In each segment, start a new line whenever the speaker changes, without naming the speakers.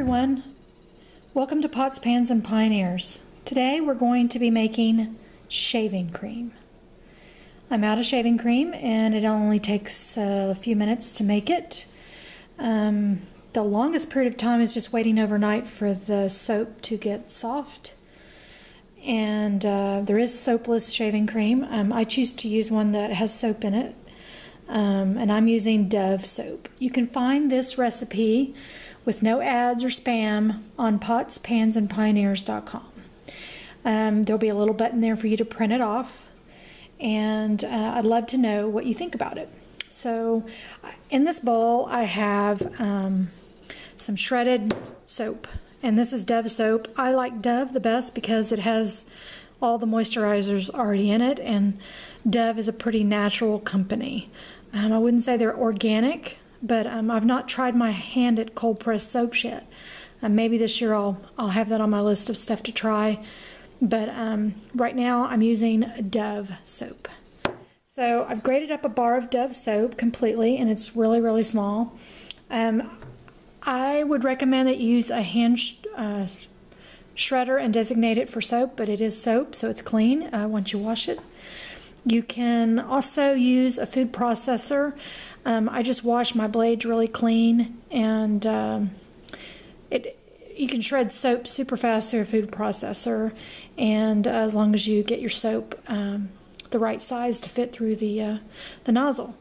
everyone. Welcome to Pots, Pans, and Pioneers. Today we're going to be making shaving cream. I'm out of shaving cream and it only takes a few minutes to make it. The longest period of time is just waiting overnight for the soap to get soft. And there is soapless shaving cream. I choose to use one that has soap in it. And I'm using Dove soap. You can find this recipe with no ads or spam on potspansandpioneers.com. There'll be a little button there for you to print it off, and I'd love to know what you think about it. So in this bowl I have some shredded soap, and this is Dove soap. I like Dove the best because it has all the moisturizers already in it, and Dove is a pretty natural company. I wouldn't say they're organic, but I've not tried my hand at cold pressed soaps yet. Maybe this year I'll have that on my list of stuff to try. But right now I'm using Dove soap. So I've grated up a bar of Dove soap completely, and it's really, really small. I would recommend that you use a hand shredder and designate it for soap, but it is soap, so it's clean once you wash it. You can also use a food processor. I just wash my blades really clean, and you can shred soap super fast through a food processor, and as long as you get your soap the right size to fit through the nozzle.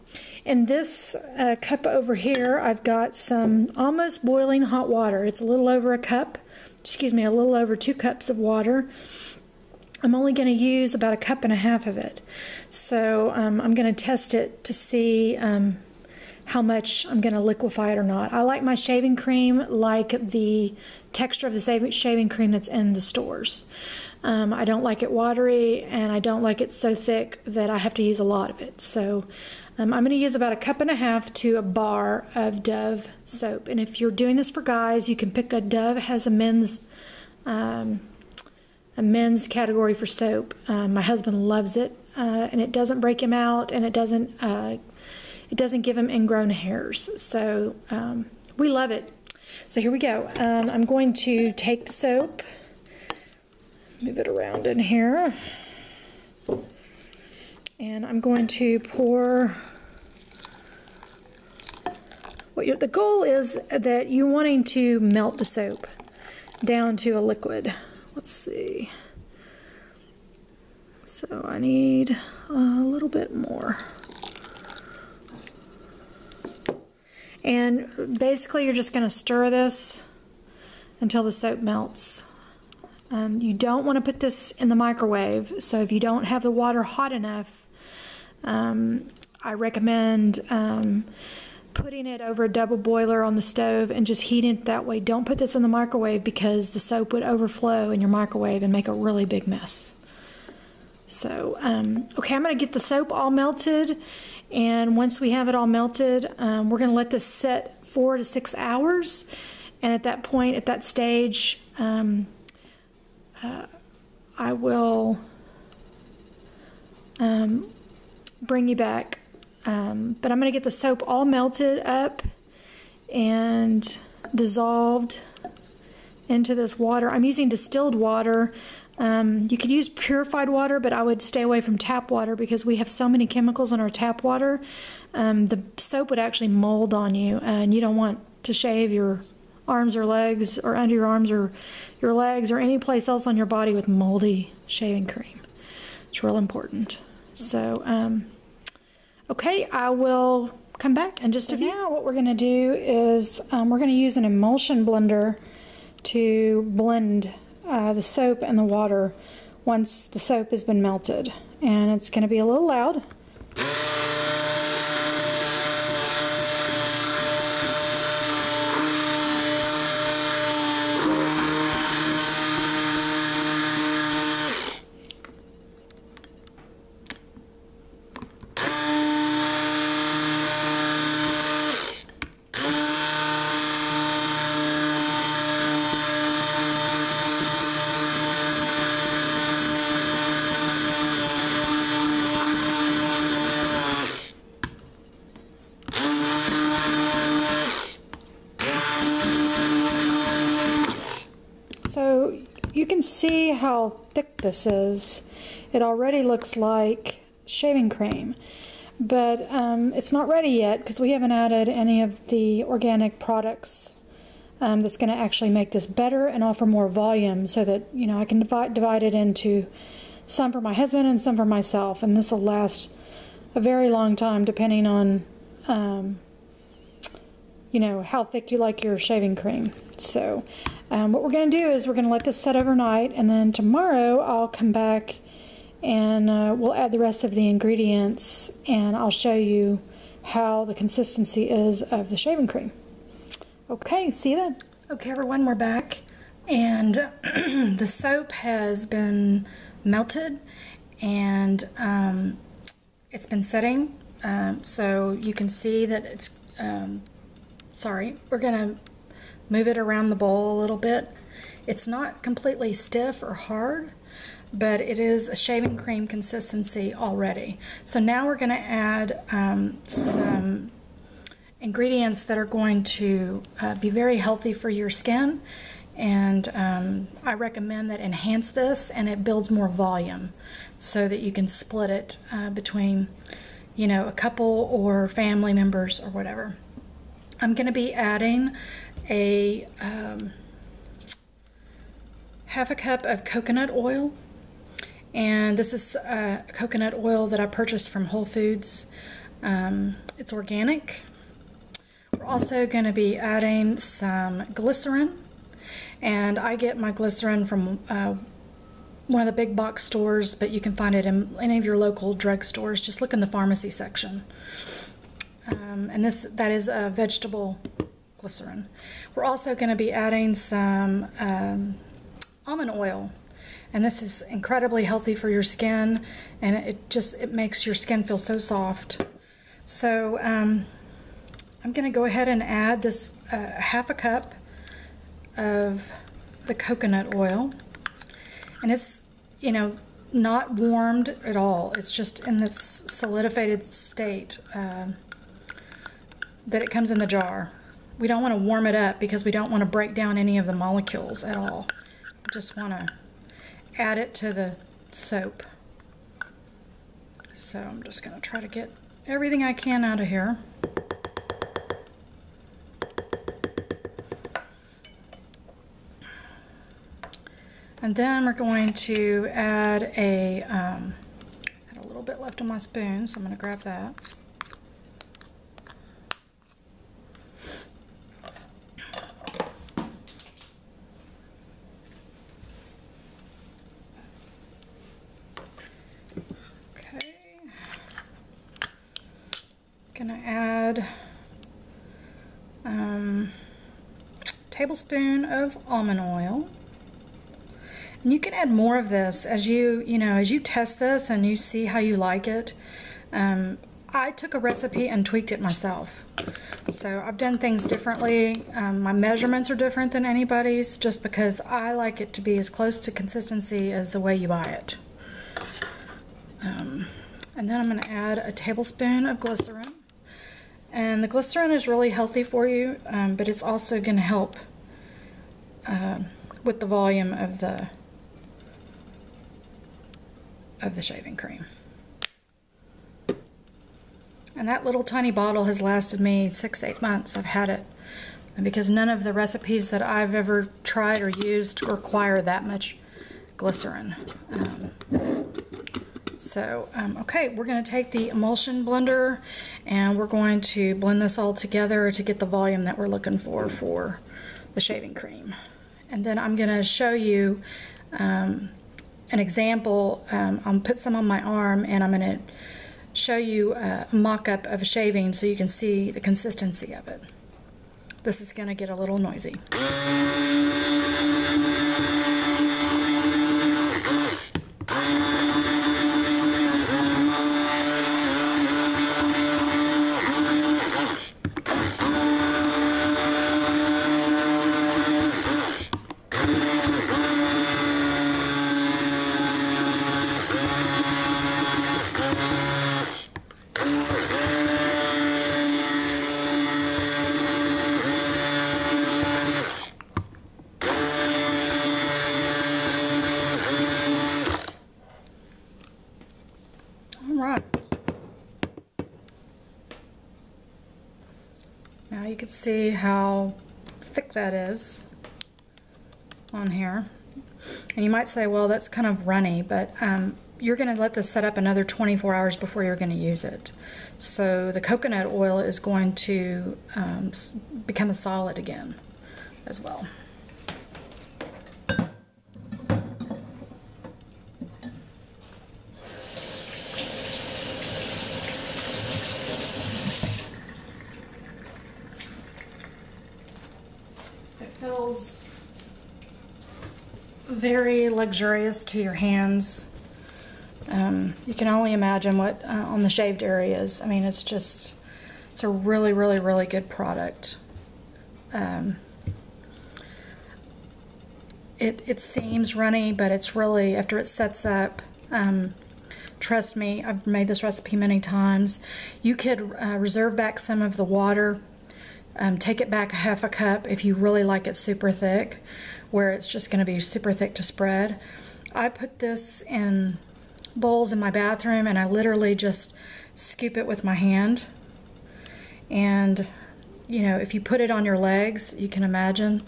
In this cup over here, I've got some almost boiling hot water. It's a little over a cup, excuse me, a little over 2 cups of water. I'm only going to use about 1.5 cups of it. So I'm going to test it to see how much I'm going to liquefy it or not. I like my shaving cream like the texture of the shaving cream that's in the stores. I don't like it watery, and I don't like it so thick that I have to use a lot of it. So I'm going to use about 1.5 cups to a bar of Dove soap. And if you're doing this for guys, you can pick a Dove. It has a men's category for soap. My husband loves it, and it doesn't break him out, and it doesn't give him ingrown hairs. So we love it. So here we go. I'm going to take the soap, move it around in here, and I'm going to pour. The goal is that you're wanting to melt the soap down to a liquid. Let's see. So I need a little bit more. And basically you're just going to stir this until the soap melts. You don't want to put this in the microwave, so if you don't have the water hot enough, I recommend putting it over a double boiler on the stove and just heating it that way. Don't put this in the microwave because the soap would overflow in your microwave and make a really big mess. So, okay, I'm going to get the soap all melted, and once we have it all melted, we're going to let this sit 4 to 6 hours, and at that point, at that stage, I will bring you back. But I'm going to get the soap all melted up and dissolved into this water. I'm using distilled water. You could use purified water, but I would stay away from tap water because we have so many chemicals in our tap water. The soap would actually mold on you, and you don't want to shave your arms or legs or under your arms or your legs or any place else on your body with moldy shaving cream. It's real important. So, okay, I will come back in just a few. Now what we're going to do is we're going to use an emulsion blender to blend the soap and the water once the soap has been melted. And it's going to be a little loud. can see how thick this is. It already looks like shaving cream, but it's not ready yet because we haven't added any of the organic products that's going to actually make this better and offer more volume, so that, you know, I can divide it into some for my husband and some for myself, and this will last a very long time depending on you know, how thick you like your shaving cream. So what we're going to do is we're going to let this set overnight, and then tomorrow I'll come back and we'll add the rest of the ingredients, and I'll show you how the consistency is of the shaving cream. Okay, see you then. Okay everyone, we're back, and the soap has been melted, and it's been setting, so you can see that it's we're gonna move it around the bowl a little bit. It's not completely stiff or hard, but it is a shaving cream consistency already. So now we're gonna add some ingredients that are going to be very healthy for your skin, and I recommend that enhance this, and it builds more volume so that you can split it between, you know, a couple or family members or whatever. I'm going to be adding a half a cup of coconut oil, and this is coconut oil that I purchased from Whole Foods. It's organic. We're also going to be adding some glycerin, and I get my glycerin from one of the big box stores, but you can find it in any of your local drug stores. Just look in the pharmacy section. And that is a vegetable glycerin. We're also going to be adding some almond oil, and this is incredibly healthy for your skin, and it makes your skin feel so soft. So I'm going to go ahead and add this half a cup of the coconut oil, and it's, you know, not warmed at all. It's just in this solidified state that it comes in the jar. We don't want to warm it up because we don't want to break down any of the molecules at all. We just want to add it to the soap. So I'm just going to try to get everything I can out of here. And then we're going to add I had a little bit left on my spoon, so I'm going to grab that. Okay. Gonna add a tablespoon of almond oil. And you can add more of this as you test this and you see how you like it. I took a recipe and tweaked it myself. So I've done things differently. My measurements are different than anybody's, just because I like it to be as close to consistency as the way you buy it. And then I'm going to add a tablespoon of glycerin. And the glycerin is really healthy for you, but it's also going to help with the volume of the shaving cream. And that little tiny bottle has lasted me 6-8 months. I've had it, and because none of the recipes that I've ever tried or used require that much glycerin. Okay, we're going to take the emulsion blender and we're going to blend this all together to get the volume that we're looking for the shaving cream. And then I'm going to show you an example. I'll put some on my arm, and I'm going to show you a mock-up of a shaving so you can see the consistency of it. This is going to get a little noisy. Now you can see how thick that is on here. And you might say, well, that's kind of runny, but you're going to let this set up another 24 hours before you're going to use it. So the coconut oil is going to become a solid again as well. It feels very luxurious to your hands. You can only imagine what on the shaved areas. I mean, it's a really, really, really good product. It seems runny, but it's really, after it sets up, trust me, I've made this recipe many times. You could reserve back some of the water, take it back half a cup if you really like it super thick, where it's just going to be super thick to spread. I put this in bowls in my bathroom and I literally just scoop it with my hand. And you know, if you put it on your legs, you can imagine.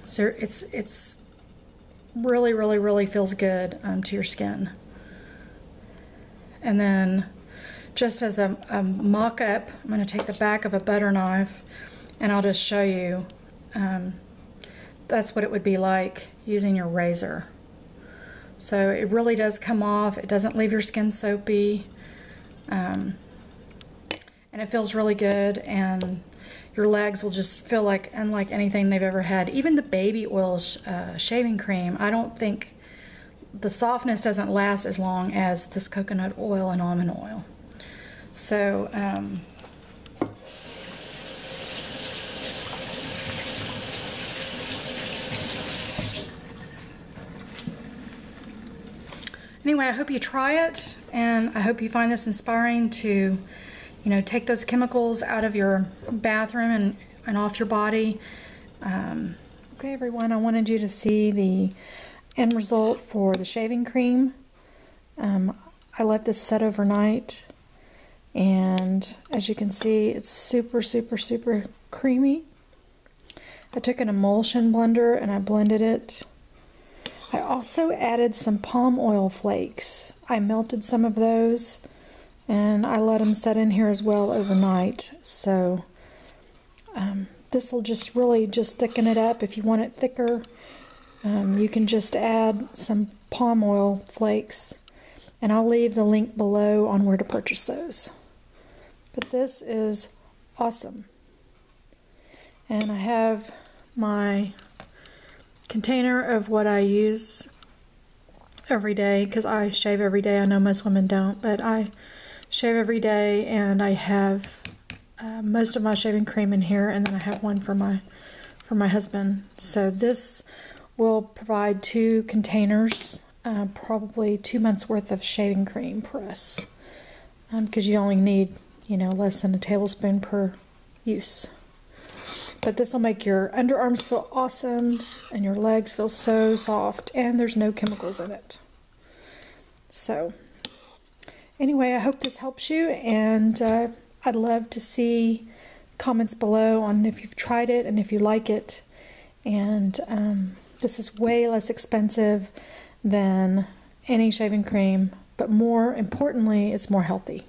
So it's really, really, really feels good to your skin. And then just as a mock-up, I'm going to take the back of a butter knife and I'll just show you. That's what it would be like using your razor. So it really does come off. It doesn't leave your skin soapy. And it feels really good, and your legs will just feel like unlike anything they've ever had. Even the baby oil shaving cream, I don't think the softness doesn't last as long as this coconut oil and almond oil. So anyway, I hope you try it, and I hope you find this inspiring to, you know, take those chemicals out of your bathroom and off your body. Okay, everyone, I wanted you to see the end result for the shaving cream. I let this set overnight, and as you can see, it's super, super, super creamy. I took an emulsion blender and I blended it. I also added some palm oil flakes. I melted some of those and I let them set in here as well overnight. So this will just really just thicken it up. If you want it thicker, you can just add some palm oil flakes, and I'll leave the link below on where to purchase those. But this is awesome. And I have my container of what I use every day, because I shave every day. I know most women don't, but I shave every day, and I have most of my shaving cream in here, and then I have one for my husband. So this will provide 2 containers, probably 2 months worth of shaving cream for us, because you only need, you know, less than a tablespoon per use. But this will make your underarms feel awesome and your legs feel so soft, and there's no chemicals in it. So anyway, I hope this helps you, and I'd love to see comments below on if you've tried it and if you like it. And this is way less expensive than any shaving cream, but more importantly, it's more healthy.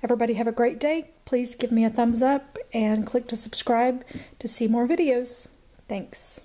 Everybody have a great day. Please give me a thumbs up and click to subscribe to see more videos. Thanks.